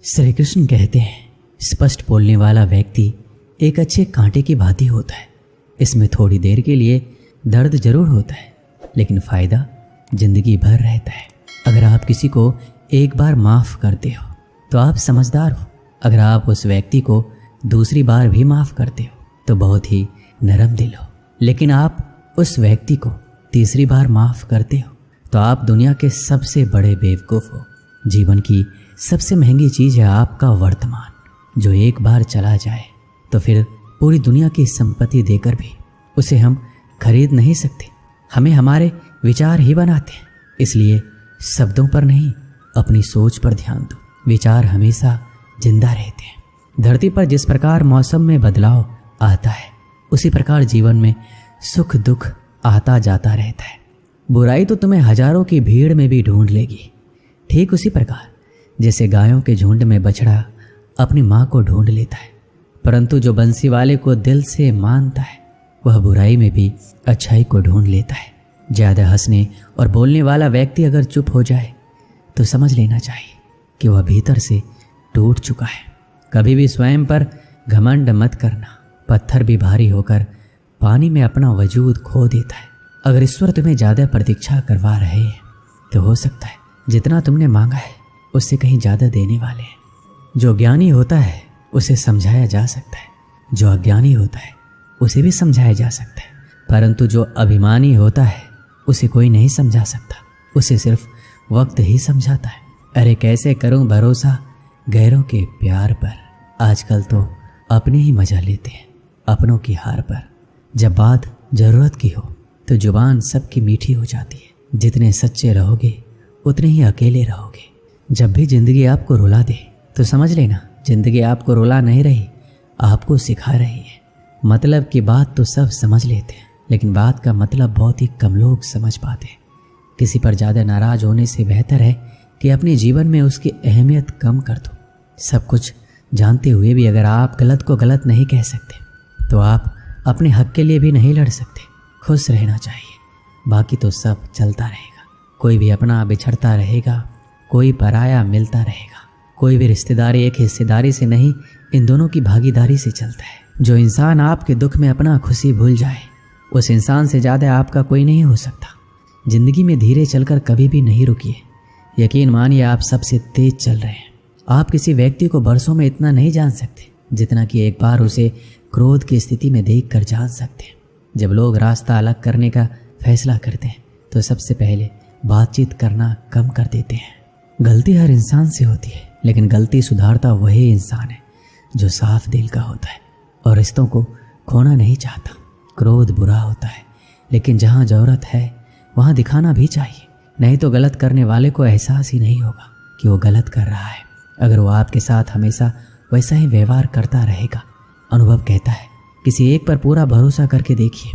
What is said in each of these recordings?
श्री कृष्ण कहते हैं, स्पष्ट बोलने वाला व्यक्ति एक अच्छे कांटे की भांति होता है। इसमें थोड़ी देर के लिए दर्द जरूर होता है, लेकिन फ़ायदा जिंदगी भर रहता है। अगर आप किसी को एक बार माफ़ करते हो तो आप समझदार हो। अगर आप उस व्यक्ति को दूसरी बार भी माफ़ करते हो तो बहुत ही नरम दिल हो। लेकिन आप उस व्यक्ति को तीसरी बार माफ़ करते हो तो आप दुनिया के सबसे बड़े बेवकूफ़ हो। जीवन की सबसे महंगी चीज़ है आपका वर्तमान, जो एक बार चला जाए तो फिर पूरी दुनिया की संपत्ति देकर भी उसे हम खरीद नहीं सकते। हमें हमारे विचार ही बनाते हैं, इसलिए शब्दों पर नहीं अपनी सोच पर ध्यान दो। विचार हमेशा जिंदा रहते हैं। धरती पर जिस प्रकार मौसम में बदलाव आता है, उसी प्रकार जीवन में सुख दुख आता जाता रहता है। बुराई तो तुम्हें हजारों की भीड़ में भी ढूंढ लेगी, ठीक उसी प्रकार जैसे गायों के झुंड में बछड़ा अपनी माँ को ढूंढ लेता है। परंतु जो बंसी वाले को दिल से मानता है, वह बुराई में भी अच्छाई को ढूंढ लेता है। ज़्यादा हंसने और बोलने वाला व्यक्ति अगर चुप हो जाए तो समझ लेना चाहिए कि वह भीतर से टूट चुका है। कभी भी स्वयं पर घमंड मत करना। पत्थर भी भारी होकर पानी में अपना वजूद खो देता है। अगर ईश्वर तुम्हें ज़्यादा प्रतीक्षा करवा रहे हैं तो हो सकता है जितना तुमने मांगा है उससे कहीं ज़्यादा देने वाले हैं। जो ज्ञानी होता है उसे समझाया जा सकता है, जो अज्ञानी होता है उसे भी समझाया जा सकता है, परंतु जो अभिमानी होता है उसे कोई नहीं समझा सकता, उसे सिर्फ वक्त ही समझाता है। अरे कैसे करूं भरोसा गैरों के प्यार पर, आजकल तो अपने ही मजा लेते हैं अपनों की हार पर। जब बात ज़रूरत की हो तो जुबान सबकी मीठी हो जाती है। जितने सच्चे रहोगे उतने ही अकेले रहोगे। जब भी ज़िंदगी आपको रुला दे तो समझ लेना ज़िंदगी आपको रुला नहीं रही, आपको सिखा रही है। मतलब की बात तो सब समझ लेते हैं, लेकिन बात का मतलब बहुत ही कम लोग समझ पाते हैं। किसी पर ज़्यादा नाराज़ होने से बेहतर है कि अपने जीवन में उसकी अहमियत कम कर दो। सब कुछ जानते हुए भी अगर आप गलत को गलत नहीं कह सकते तो आप अपने हक के लिए भी नहीं लड़ सकते। खुश रहना चाहिए, बाकी तो सब चलता रहेगा। कोई भी अपना बिछड़ता रहेगा, कोई पराया मिलता रहेगा। कोई भी रिश्तेदारी एक हिस्सेदारी से नहीं, इन दोनों की भागीदारी से चलता है। जो इंसान आपके दुख में अपना खुशी भूल जाए, उस इंसान से ज़्यादा आपका कोई नहीं हो सकता। ज़िंदगी में धीरे चलकर कभी भी नहीं रुकिए। यकीन मानिए आप सबसे तेज चल रहे हैं। आप किसी व्यक्ति को बरसों में इतना नहीं जान सकते जितना कि एक बार उसे क्रोध की स्थिति में देखकर जान सकते हैं। जब लोग रास्ता अलग करने का फैसला करते हैं तो सबसे पहले बातचीत करना कम कर देते हैं। गलती हर इंसान से होती है, लेकिन गलती सुधारता वही इंसान है जो साफ दिल का होता है और रिश्तों को खोना नहीं चाहता। क्रोध बुरा होता है, लेकिन जहाँ ज़रूरत है वहाँ दिखाना भी चाहिए, नहीं तो गलत करने वाले को एहसास ही नहीं होगा कि वो गलत कर रहा है। अगर वो आपके साथ हमेशा वैसा ही व्यवहार करता रहेगा, अनुभव कहता है किसी एक पर पूरा भरोसा करके देखिए,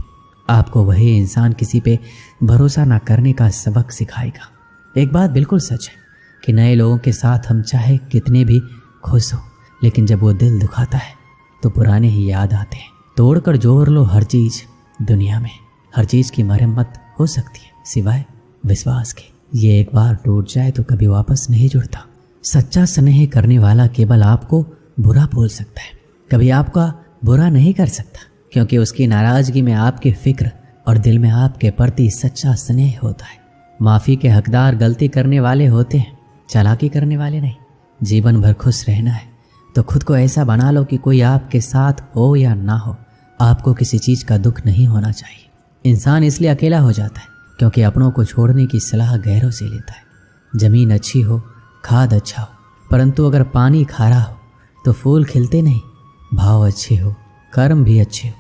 आपको वही इंसान किसी पे भरोसा ना करने का सबक सिखाएगा। एक बात बिल्कुल सच है कि नए लोगों के साथ हम चाहे कितने भी खुश हो, लेकिन जब वो दिल दुखाता है तो पुराने ही याद आते हैं। तोड़कर जोड़ लो हर चीज़, दुनिया में हर चीज़ की मरम्मत हो सकती है सिवाय विश्वास के। ये एक बार टूट जाए तो कभी वापस नहीं जुड़ता। सच्चा स्नेह करने वाला केवल आपको बुरा बोल सकता है, कभी आपका बुरा नहीं कर सकता, क्योंकि उसकी नाराज़गी में आपकी फिक्र और दिल में आपके प्रति सच्चा स्नेह होता है। माफ़ी के हकदार गलती करने वाले होते हैं, चालाकी करने वाले नहीं। जीवन भर खुश रहना है तो खुद को ऐसा बना लो कि कोई आपके साथ हो या ना हो, आपको किसी चीज़ का दुख नहीं होना चाहिए। इंसान इसलिए अकेला हो जाता है क्योंकि अपनों को छोड़ने की सलाह गैरों से लेता है। ज़मीन अच्छी हो, खाद अच्छा हो, परंतु अगर पानी खारा हो तो फूल खिलते नहीं। भाव अच्छे हो, कर्म भी अच्छे हो,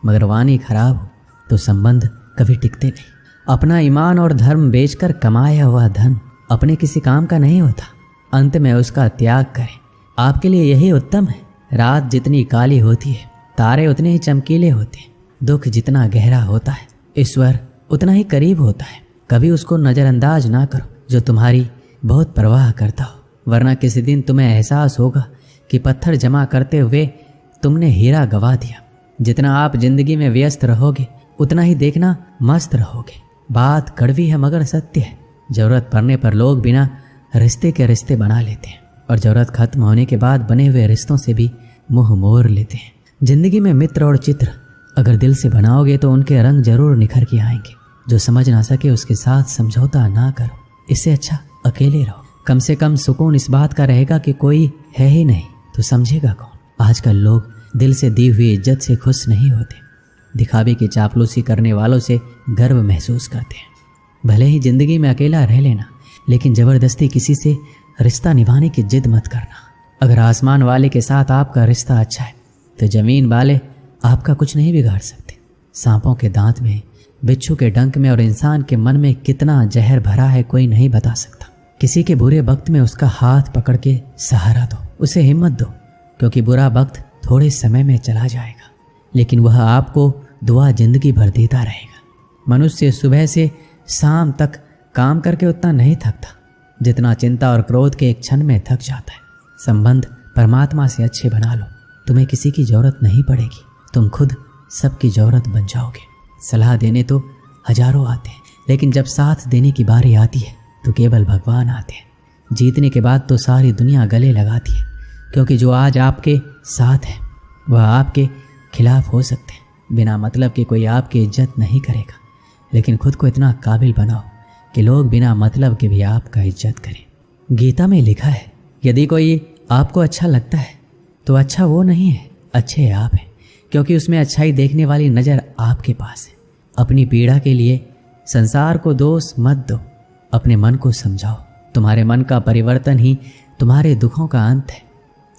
मगर वाणी खराब हो तो संबंध कभी टिकते नहीं। अपना ईमान और धर्म बेचकर कमाया हुआ धन अपने किसी काम का नहीं होता, अंत में उसका त्याग करें। आपके लिए यही उत्तम है। रात जितनी काली होती है, तारे उतने ही चमकीले होते हैं। दुख जितना गहरा होता है, ईश्वर उतना ही करीब होता है। कभी उसको नज़रअंदाज ना करो जो तुम्हारी बहुत परवाह करता हो, वरना किसी दिन तुम्हें एहसास होगा कि पत्थर जमा करते हुए तुमने हीरा गवा दिया। जितना आप जिंदगी में व्यस्त रहोगे उतना ही देखना मस्त रहोगे। बात कड़वी है मगर सत्य है। ज़रूरत पड़ने पर लोग बिना रिश्ते के रिश्ते बना लेते हैं और ज़रूरत खत्म होने के बाद बने हुए रिश्तों से भी मुंह मोड़ लेते हैं। जिंदगी में मित्र और चित्र अगर दिल से बनाओगे तो उनके रंग जरूर निखर के आएंगे। जो समझ ना सके उसके साथ समझौता ना करो, इससे अच्छा अकेले रहो। कम से कम सुकून इस बात का रहेगा कि कोई है ही नहीं तो समझेगा कौन। आजकल लोग दिल से दी हुई इज्जत से खुश नहीं होते, दिखावे की चापलूसी करने वालों से गर्व महसूस करते हैं। भले ही जिंदगी में अकेला रह लेना, लेकिन ज़बरदस्ती किसी से रिश्ता निभाने की जिद मत करना। अगर आसमान वाले के साथ आपका रिश्ता अच्छा है तो ज़मीन वाले आपका कुछ नहीं बिगाड़ सकते। सांपों के दांत में, बिच्छू के डंक में और इंसान के मन में कितना जहर भरा है कोई नहीं बता सकता। किसी के बुरे वक्त में उसका हाथ पकड़ के सहारा दो, उसे हिम्मत दो, क्योंकि बुरा वक्त थोड़े समय में चला जाएगा, लेकिन वह आपको दुआ जिंदगी भर देता रहेगा। मनुष्य सुबह से शाम तक काम करके उतना नहीं थकता जितना चिंता और क्रोध के एक क्षण में थक जाता है। संबंध परमात्मा से अच्छे बना लो, तुम्हें किसी की जरूरत नहीं पड़ेगी, तुम खुद सबकी जरूरत बन जाओगे। सलाह देने तो हजारों आते हैं, लेकिन जब साथ देने की बारी आती है तो केवल भगवान आते हैं। जीतने के बाद तो सारी दुनिया गले लगाती है, क्योंकि जो आज आपके साथ है वह आपके खिलाफ हो सकते हैं। बिना मतलब के कोई आपकी इज्जत नहीं करेगा, लेकिन खुद को इतना काबिल बनाओ कि लोग बिना मतलब के भी आपका इज्जत करें। गीता में लिखा है, यदि कोई आपको अच्छा लगता है तो अच्छा वो नहीं है, अच्छे आप हैं, क्योंकि उसमें अच्छाई देखने वाली नज़र आपके पास है। अपनी पीड़ा के लिए संसार को दोष मत दो, अपने मन को समझाओ। तुम्हारे मन का परिवर्तन ही तुम्हारे दुखों का अंत है।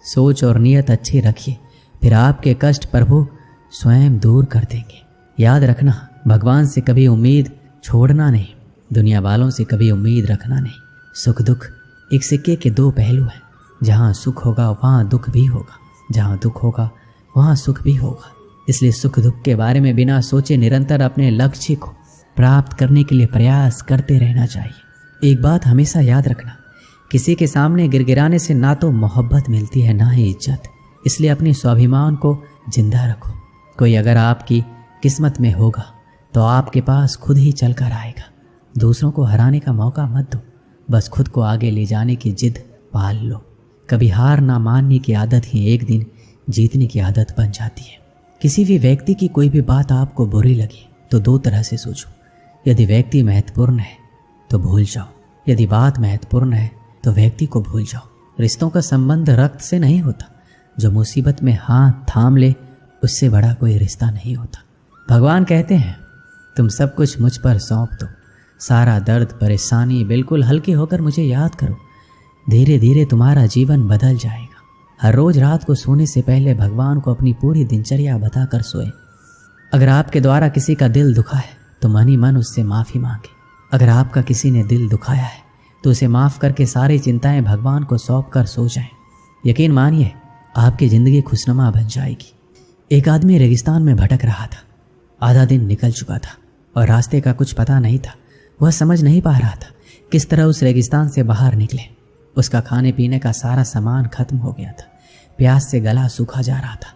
सोच और नियत अच्छी रखिए, फिर आपके कष्ट प्रभु स्वयं दूर कर देंगे। याद रखना, भगवान से कभी उम्मीद छोड़ना नहीं, दुनिया वालों से कभी उम्मीद रखना नहीं। सुख दुख एक सिक्के के दो पहलू हैं। जहाँ सुख होगा वहाँ दुख भी होगा, जहाँ दुख होगा वहाँ सुख भी होगा। इसलिए सुख दुख के बारे में बिना सोचे निरंतर अपने लक्ष्य को प्राप्त करने के लिए प्रयास करते रहना चाहिए। एक बात हमेशा याद रखना, किसी के सामने गिड़गिड़ाने से ना तो मोहब्बत मिलती है ना ही इज्जत। इसलिए अपने स्वाभिमान को जिंदा रखो। कोई अगर आपकी किस्मत में होगा तो आपके पास खुद ही चल कर आएगा। दूसरों को हराने का मौका मत दो, बस खुद को आगे ले जाने की जिद पाल लो। कभी हार ना मानने की आदत ही एक दिन जीतने की आदत बन जाती है। किसी भी व्यक्ति की कोई भी बात आपको बुरी लगी तो दो तरह से सोचो। यदि व्यक्ति महत्वपूर्ण है तो भूल जाओ, यदि बात महत्वपूर्ण है तो व्यक्ति को भूल जाओ। रिश्तों का संबंध रक्त से नहीं होता, जो मुसीबत में हाथ थाम ले उससे बड़ा कोई रिश्ता नहीं होता। भगवान कहते हैं, तुम सब कुछ मुझ पर सौंप दो, सारा दर्द परेशानी बिल्कुल हल्के होकर मुझे याद करो, धीरे धीरे तुम्हारा जीवन बदल जाएगा। हर रोज रात को सोने से पहले भगवान को अपनी पूरी दिनचर्या बताकर सोए। अगर आपके द्वारा किसी का दिल दुखा है तो मन ही मन उससे माफ़ी मांगे। अगर आपका किसी ने दिल दुखाया है तो उसे माफ़ करके सारी चिंताएं भगवान को सौंप कर सो जाएं। यकीन मानिए आपकी ज़िंदगी खुशनुमा बन जाएगी। एक आदमी रेगिस्तान में भटक रहा था। आधा दिन निकल चुका था और रास्ते का कुछ पता नहीं था। वह समझ नहीं पा रहा था किस तरह उस रेगिस्तान से बाहर निकले। उसका खाने पीने का सारा सामान खत्म हो गया था। प्यास से गला सूखा जा रहा था,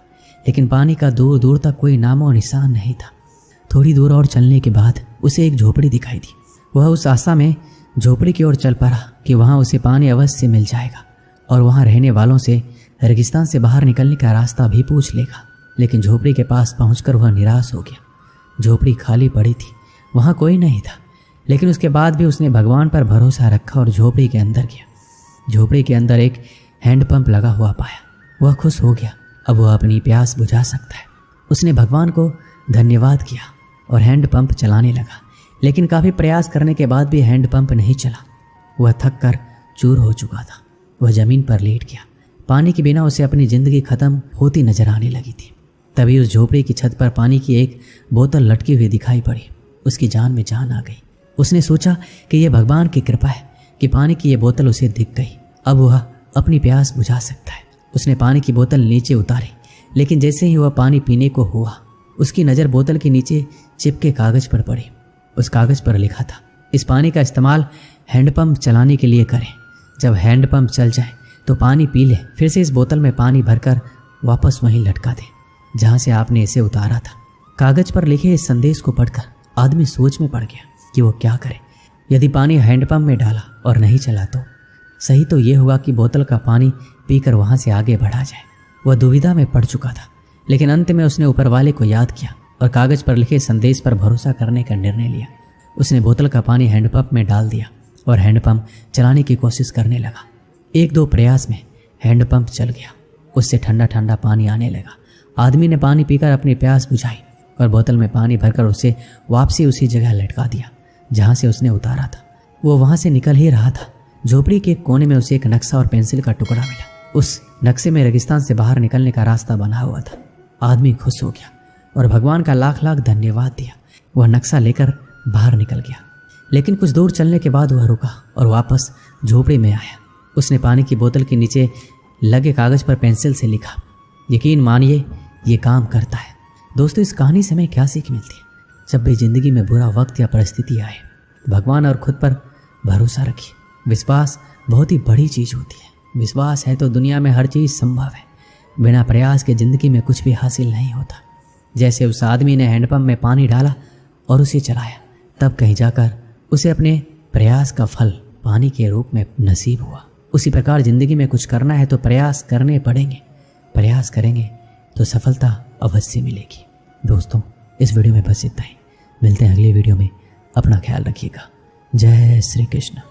लेकिन पानी का दूर दूर तक कोई नामो निशान नहीं था। थोड़ी दूर और चलने के बाद उसे एक झोपड़ी दिखाई दी। वह उस आशा में झोपड़ी की ओर चल पड़ा कि वहाँ उसे पानी अवश्य मिल जाएगा और वहाँ रहने वालों से रेगिस्तान से बाहर निकलने का रास्ता भी पूछ लेगा। लेकिन झोपड़ी के पास पहुंचकर वह निराश हो गया। झोपड़ी खाली पड़ी थी, वहाँ कोई नहीं था। लेकिन उसके बाद भी उसने भगवान पर भरोसा रखा और झोपड़ी के अंदर गया। झोपड़ी के अंदर एक हैंडपंप लगा हुआ पाया। वह खुश हो गया, अब वह अपनी प्यास बुझा सकता है। उसने भगवान को धन्यवाद किया और हैंडपंप चलाने लगा। लेकिन काफ़ी प्रयास करने के बाद भी हैंडपंप नहीं चला। वह थक कर चूर हो चुका था। वह ज़मीन पर लेट गया। पानी के बिना उसे अपनी ज़िंदगी ख़त्म होती नजर आने लगी थी। तभी उस झोपड़ी की छत पर पानी की एक बोतल लटकी हुई दिखाई पड़ी। उसकी जान में जान आ गई। उसने सोचा कि यह भगवान की कृपा है कि पानी की ये बोतल उसे दिख गई। अब वह अपनी प्यास बुझा सकता है। उसने पानी की बोतल नीचे उतारी, लेकिन जैसे ही वह पानी पीने को हुआ उसकी नज़र बोतल के नीचे चिपके कागज़ पर पड़ी। उस कागज़ पर लिखा था, इस पानी का इस्तेमाल हैंडपंप चलाने के लिए करें। जब हैंडपंप चल जाए तो पानी पी ले, फिर से इस बोतल में पानी भरकर वापस वहीं लटका दे जहाँ से आपने इसे उतारा था। कागज़ पर लिखे इस संदेश को पढ़कर आदमी सोच में पड़ गया कि वो क्या करे। यदि पानी हैंडपंप में डाला और नहीं चला तो सही तो ये होगा कि बोतल का पानी पीकर वहाँ से आगे बढ़ा जाए। वह दुविधा में पड़ चुका था, लेकिन अंत में उसने ऊपर वाले को याद किया और कागज पर लिखे संदेश पर भरोसा करने का निर्णय लिया। उसने बोतल का पानी हैंडपंप में डाल दिया और हैंडपंप चलाने की कोशिश करने लगा। 1-2 प्रयास में हैंडपंप चल गया। उससे ठंडा ठंडा पानी आने लगा। आदमी ने पानी पीकर अपनी प्यास बुझाई और बोतल में पानी भरकर उसे वापसी उसी जगह लटका दिया जहाँ से उसने उतारा था। वो वहाँ से निकल ही रहा था। झोपड़ी के कोने में उसे एक नक्शा और पेंसिल का टुकड़ा मिला। उस नक्शे में रेगिस्तान से बाहर निकलने का रास्ता बना हुआ था। आदमी खुश हो गया और भगवान का लाख लाख धन्यवाद दिया। वह नक्शा लेकर बाहर निकल गया, लेकिन कुछ दूर चलने के बाद वह रुका और वापस झोपड़ी में आया। उसने पानी की बोतल के नीचे लगे कागज पर पेंसिल से लिखा। यकीन मानिए ये काम करता है। दोस्तों, इस कहानी से हमें क्या सीख मिलती है? जब भी जिंदगी में बुरा वक्त या परिस्थिति आए, भगवान और खुद पर भरोसा रखिए। विश्वास बहुत ही बड़ी चीज़ होती है। विश्वास है तो दुनिया में हर चीज़ संभव है। बिना प्रयास के ज़िंदगी में कुछ भी हासिल नहीं होता। जैसे उस आदमी ने हैंडपंप में पानी डाला और उसे चलाया, तब कहीं जाकर उसे अपने प्रयास का फल पानी के रूप में नसीब हुआ। उसी प्रकार ज़िंदगी में कुछ करना है तो प्रयास करने पड़ेंगे। प्रयास करेंगे तो सफलता अवश्य मिलेगी। दोस्तों, इस वीडियो में बस इतना ही। मिलते हैं अगली वीडियो में। अपना ख्याल रखिएगा। जय श्री कृष्ण।